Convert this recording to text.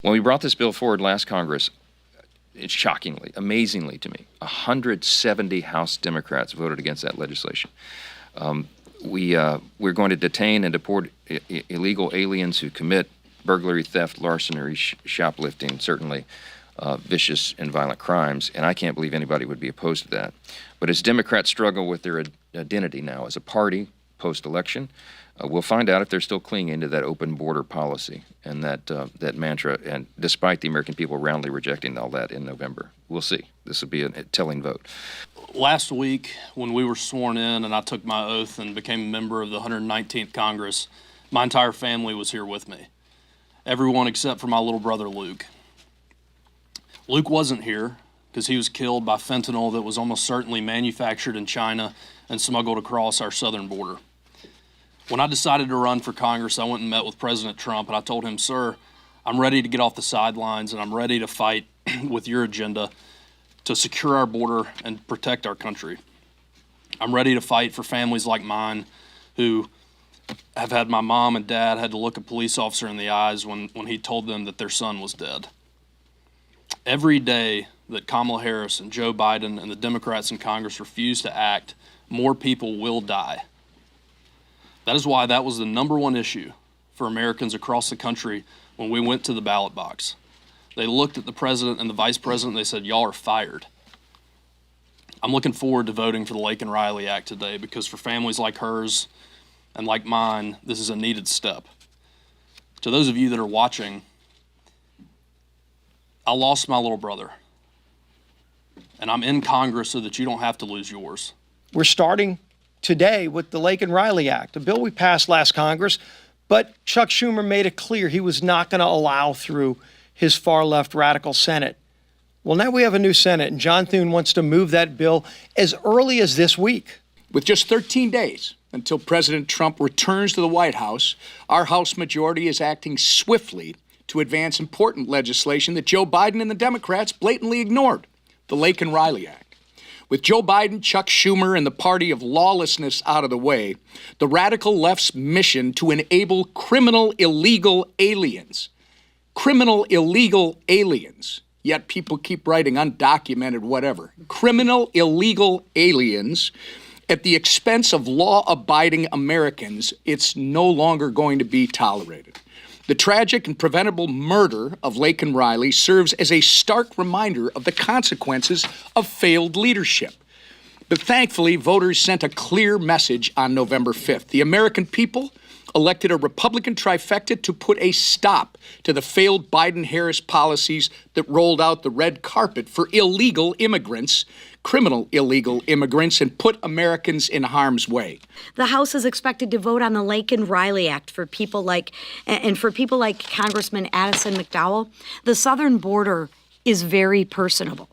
When we brought this bill forward last Congress, it's shockingly, amazingly to me, 170 House Democrats voted against that legislation. We're going to detain and deport illegal aliens who commit burglary, theft, larceny, shoplifting, certainly vicious and violent crimes, and I can't believe anybody would be opposed to that. But as Democrats struggle with their identity now as a party post-election, we'll find out if they're still clinging to that open border policy and that mantra, and despite the American people roundly rejecting all that in November. We'll see. This will be a telling vote. Last week, when we were sworn in and I took my oath and became a member of the 119th Congress, my entire family was here with me. Everyone except for my little brother, Luke. Luke wasn't here because he was killed by fentanyl that was almost certainly manufactured in China and smuggled across our southern border. When I decided to run for Congress, I went and met with President Trump, and I told him, "Sir, I'm ready to get off the sidelines, and I'm ready to fight with your agenda to secure our border and protect our country. I'm ready to fight for families like mine who have had my mom and dad had to look a police officer in the eyes when he told them that their son was dead." Every day that Kamala Harris and Joe Biden and the Democrats in Congress refuse to act, more people will die. That is why that was the #1 issue for Americans across the country when we went to the ballot box. They looked at the president and the vice president and they said, "Y'all are fired." I'm looking forward to voting for the Laken Riley Act today because for families like hers and like mine, this is a needed step. To those of you that are watching, I lost my little brother, and I'm in Congress so that you don't have to lose yours. We're starting today with the Laken Riley Act, a bill we passed last Congress, but Chuck Schumer made it clear he was not going to allow through his far-left radical Senate. Well, now we have a new Senate, and John Thune wants to move that bill as early as this week. With just 13 days until President Trump returns to the White House, our House majority is acting swiftly to advance important legislation that Joe Biden and the Democrats blatantly ignored, the Laken Riley Act. With Joe Biden, Chuck Schumer, and the party of lawlessness out of the way, the radical left's mission to enable criminal illegal aliens, yet people keep writing undocumented whatever, criminal illegal aliens at the expense of law-abiding Americans, it's no longer going to be tolerated. The tragic and preventable murder of Laken Riley serves as a stark reminder of the consequences of failed leadership. But thankfully, voters sent a clear message on November 5th. The American people elected a Republican trifecta to put a stop to the failed Biden-Harris policies that rolled out the red carpet for illegal immigrants, criminal illegal immigrants, and put Americans in harm's way. The House is expected to vote on the Laken Riley Act for people like Congressman Addison McDowell. The southern border is very personal.